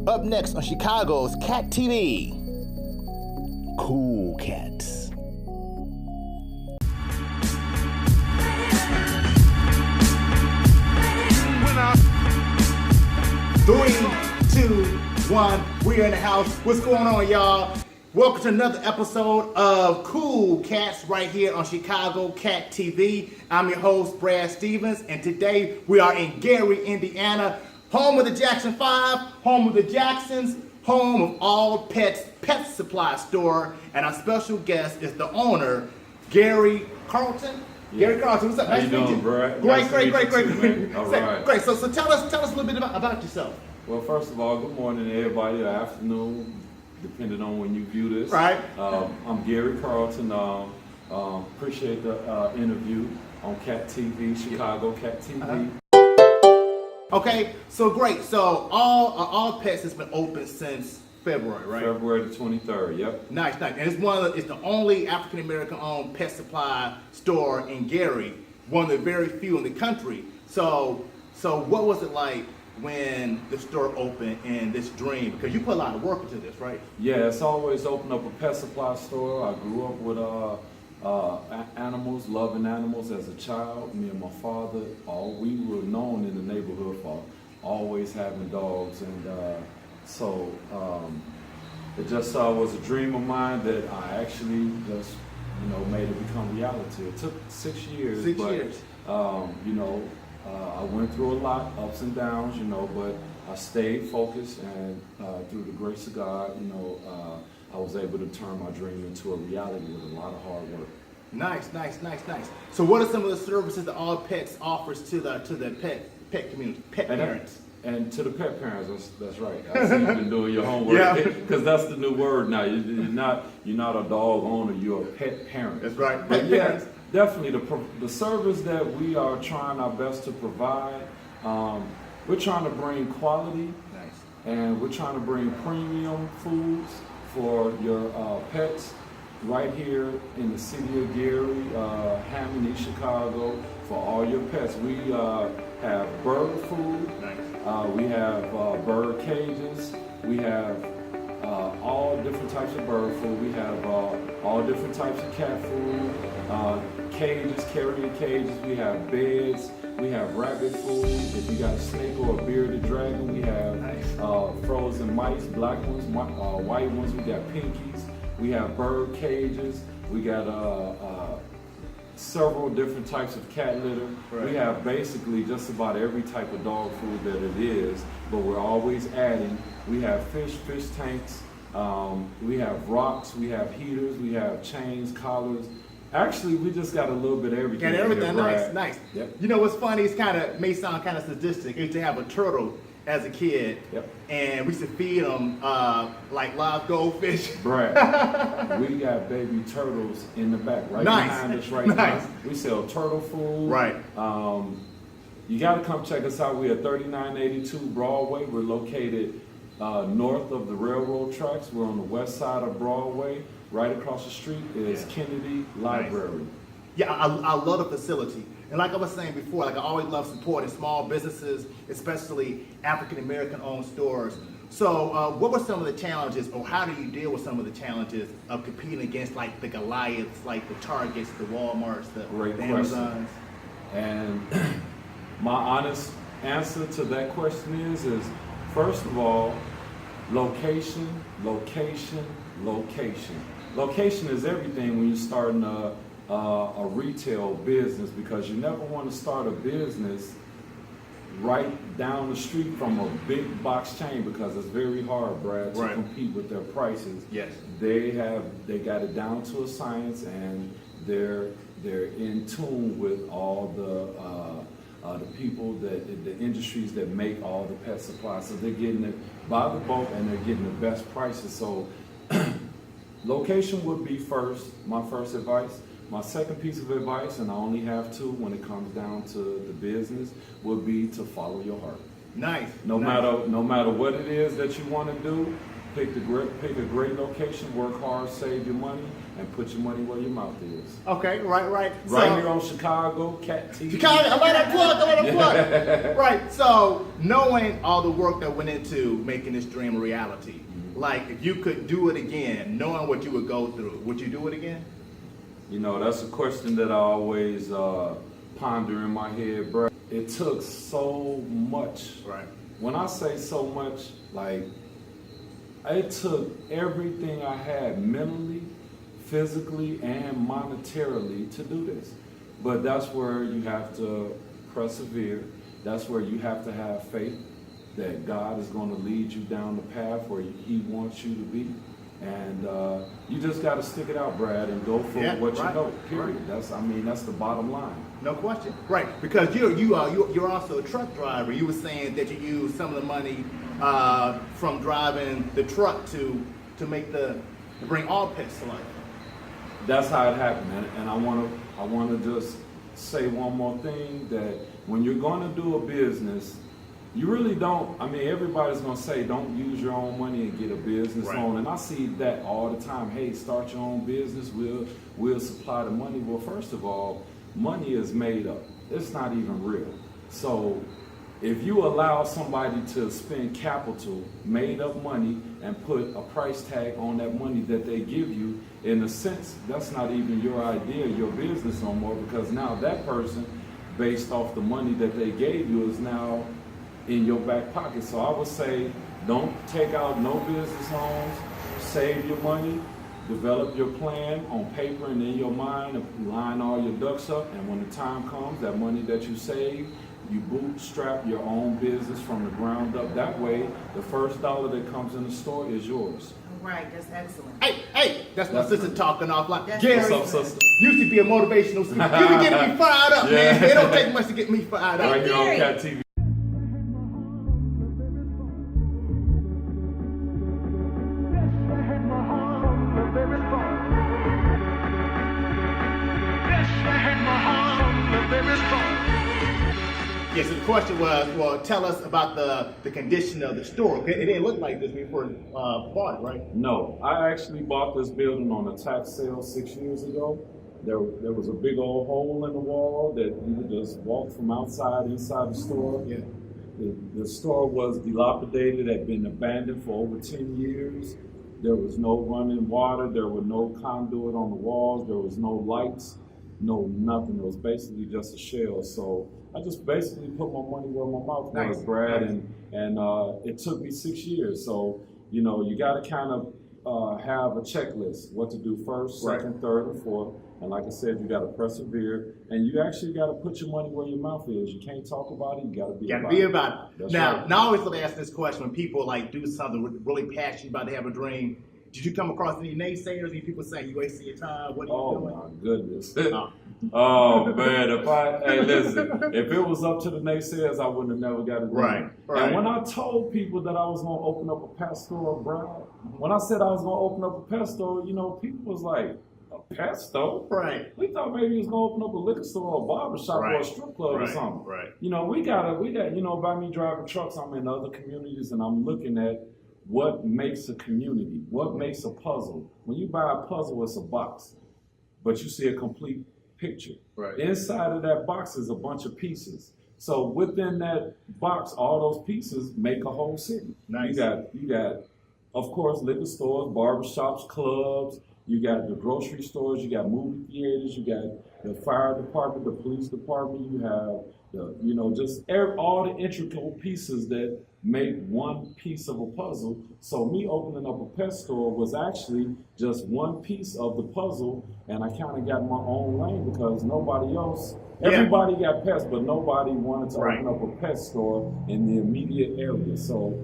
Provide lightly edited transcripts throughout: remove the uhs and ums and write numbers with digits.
Up next on Chicago's Cat TV, Cool Cats. Three, two, one. We're in the house. What's going on, y'all? Welcome to another episode of Cool Cats right here on Chicago Cat TV. I'm your host, Brad Stevens, and today we are in Gary, Indiana, home of the Jackson 5, home of the Jacksons, home of All Pets Pet Supply Store, and our special guest is the owner, Gary Carlton. Yeah. Gary Carlton, what's up? How you doing, Brad? Great. All right. Great. So tell us a little bit about yourself. Well, first of all, good morning to everybody, or afternoon, depending on when you view this. Right. I'm Gary Carlton. Appreciate the interview on Cat TV, Chicago Cat TV. Okay, so great. So all Pets has been open since February, right? February the 23rd. Yep. Nice. And it's the only African American owned pet supply store in Gary, one of the very few in the country. So what was it like when the store opened and this dream? Because you put a lot of work into this, right? Yeah, it's always opened up a pet supply store. I grew up with animals, loving animals as a child. Me and my father, we were known in the neighborhood for always having dogs, and it just was a dream of mine that I actually just made it become reality. It took 6 years. I went through a lot, ups and downs, but I stayed focused, and through the grace of God, I was able to turn my dream into a reality with a lot of hard work. Nice. So what are some of the services that All Pets offers to the pet community, parents? And to the pet parents, that's right. I see you've been doing your homework, because that's the new word now. You're not a dog owner, you're a pet parent. That's right. But yeah, definitely the service that we are trying our best to provide. We're trying to bring quality, and we're trying to bring premium foods for your pets right here in the city of Gary, Hammond, East Chicago, for all your pets. We have bird food. We have bird cages. We have all different types of bird food. We have all different types of cat food, cages, carrier cages. We have beds. We have rabbit food. If you got a snake or a bearded dragon, we have frozen mice, black ones, white ones. We got pinkies. We have bird cages. We got several different types of cat litter. Right. We have basically just about every type of dog food that it is, but we're always adding. We have fish tanks. We have rocks. We have heaters. We have chains, collars. Actually, we just got a little bit of everything. Got everything. Nice. Yep. You know what's funny? It may sound kind of sadistic. I used to have a turtle as a kid, and we used to feed them like live goldfish. Brad, we got baby turtles in the back behind us now. We sell turtle food. Right. You got to come check us out. We're at 3982 Broadway. We're located north of the railroad tracks. We're on the west side of Broadway. Right across the street is Kennedy Library. Nice. Yeah, I love the facility. And like I was saying before, I always love supporting small businesses, especially African American owned stores. So what were some of the challenges, or how do you deal with some of the challenges of competing against like the Goliaths, like the Targets, the Walmarts, the Amazons? And my honest answer to that question is first of all, location. Location is everything when you're starting a retail business, because you never want to start a business right down the street from a big box chain, because it's very hard, Brad, to compete with their prices. Yes. They got it down to a science, and they're in tune with all the people the industries that make all the pet supplies. So they're getting it by the bulk, and they're getting the best prices. So location would be my first advice. My second piece of advice, and I only have two when it comes down to the business, would be to follow your heart. Nice. No matter what it is that you want to do, pick a great location, work hard, save your money, and put your money where your mouth is. Okay, right. Right here on Chicago Cat TV. Chicago, I let it plug. Right, so knowing all the work that went into making this dream a reality, like if you could do it again, knowing what you would go through, would you do it again? You know, that's a question that I always ponder in my head, bro. It took so much. Right. When I say so much, like, it took everything I had mentally, physically, and monetarily to do this. But that's where you have to persevere. That's where you have to have faith that God is going to lead you down the path where He wants you to be. And you just got to stick it out, Brad, and go for what you know. Period. Right. That's the bottom line. No question. Right, because you're also a truck driver. You were saying that you use some of the money from driving the truck to bring all pets to life. That's how it happened, and I want to just say one more thing, that when you're going to do a business, you really don't. I mean, everybody's going to say don't use your own money and get a business on, and I see that all the time. Hey, start your own business. We'll supply the money. Well, first of all, money is made up. It's not even real. So if you allow somebody to spend capital, made up money, and put a price tag on that money that they give you, in a sense, that's not even your idea, your business no more, because now that person, based off the money that they gave you, is now in your back pocket. So I would say, don't take out no business loans, save your money, develop your plan on paper and in your mind, and line all your ducks up, and when the time comes, that money that you save, you bootstrap your own business from the ground up. That way, the first dollar that comes in the store is yours. Right, that's excellent. Hey, that's my sister talking off like That's Gary. What's up, sister? Used to be a motivational speaker. You be getting me fired up, man. It don't take much to get me fired up. Right here on Gary. Cat TV. Yes, so the question was, well, tell us about the condition of the store. It didn't look like this when you first bought it, right? No, I actually bought this building on a tax sale 6 years ago. There was a big old hole in the wall that you could just walk from outside inside the store. Yeah. The store was dilapidated, had been abandoned for over 10 years. There was no running water, there were no conduit on the walls, there was no lights, no nothing. It was basically just a shell. So I just basically put my money where my mouth was, Brad, and it took me 6 years. So, you know, you got to kind of have a checklist, what to do first, second, third, and fourth. And like I said, you got to persevere, and you actually got to put your money where your mouth is. You can't talk about it, you got to be about it. That's Now, right. now I always love to ask this question when people like do something really passionate about, they have a dream. Did you come across any naysayers? Any people saying you wasting your time? What are you doing? Oh my goodness. Oh man, if it was up to the naysayers, I wouldn't have never got it done. Right. And when I told people that I was gonna open up a pet store, Brad, when I said I was gonna open up a pet store, you know, people was like, a pet store? Right. We thought maybe he was gonna open up a liquor store or a barber shop or a strip club or something. Right. You know, we got, you know, by me driving trucks, I'm in other communities and I'm looking at what makes a community, what makes a puzzle. When you buy a puzzle, it's a box, but you see a complete picture. Right. Inside of that box is a bunch of pieces. So within that box, all those pieces make a whole city. Nice. You got, of course, liquor stores, barbershops, clubs. You got the grocery stores. You got movie theaters. You got the fire department, the police department. You have the, you know, just all the intricate pieces that make one piece of a puzzle. So me opening up a pet store was actually just one piece of the puzzle, and I kind of got my own lane because nobody else, everybody got pets, but nobody wanted to open up a pet store in the immediate area. So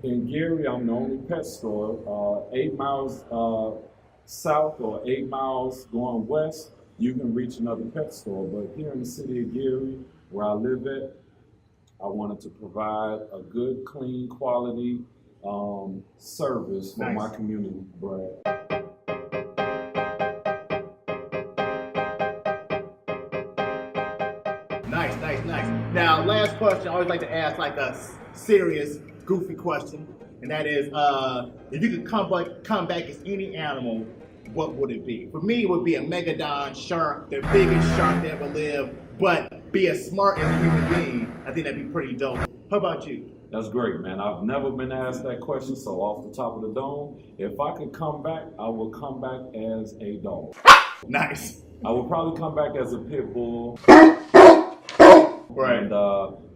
in Gary, I'm the only pet store, 8 miles south or 8 miles going west, you can reach another pet store. But here in the city of Gary, where I live at, I wanted to provide a good, clean, quality service for my community, Brad. Nice. Now, last question. I always like to ask like a serious, goofy question, and that is, if you could come back as any animal, what would it be? For me, it would be a megalodon shark, the biggest shark that ever lived, but be as smart as a human being. I think that'd be pretty dope. How about you? That's great, man. I've never been asked that question, so off the top of the dome, if I could come back, I would come back as a dog. Nice. I would probably come back as a pit bull. Right. And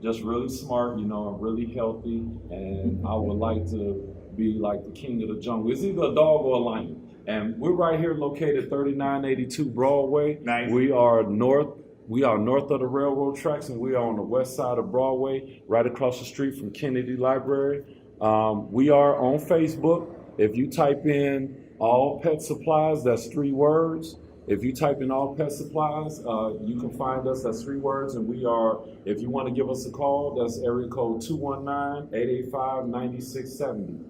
just really smart, you know, and really healthy. And I would like to be like the king of the jungle. It's either a dog or a lion. And we're right here located 3982 Broadway. Nice. We are north of the railroad tracks, and we are on the west side of Broadway, right across the street from Kennedy Library. We are on Facebook. If you type in All Pet Supplies, that's 3 words. If you type in All Pet Supplies, you can find us. That's 3 words. And we are, if you want to give us a call, that's area code 219-885-9670.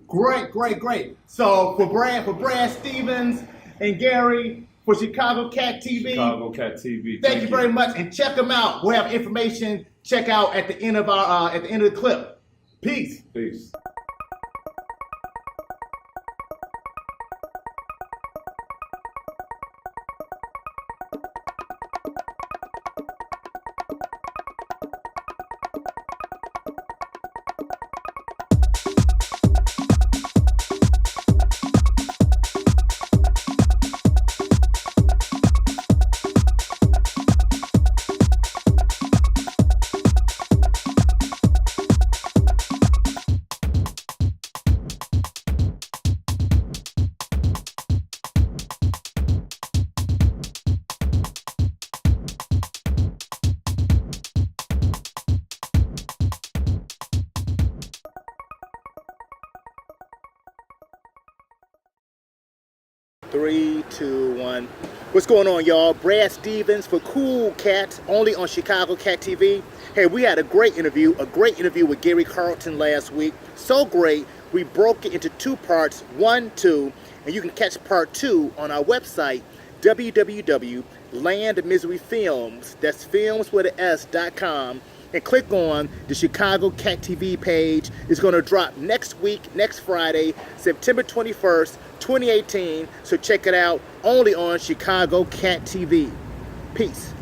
Great. So for Brad Stevens and Gary, for Chicago Cat TV. Chicago Cat TV. Thank you very much, and check them out. We'll have information. Check out at the end of the clip. Peace. Peace. Three, two, one. What's going on, y'all? Brad Stevens for Cool Cats, only on Chicago Cat TV. Hey, we had a great interview with Gary Carlton last week. So great, we broke it into 2 parts, 1, 2, and you can catch part 2 on our website, www.landmiseryfilms, that's films with an S.com, and click on the Chicago Cat TV page. It's going to drop next week, next Friday, September 21st, 2018. So check it out only on Chicago Cat TV. Peace.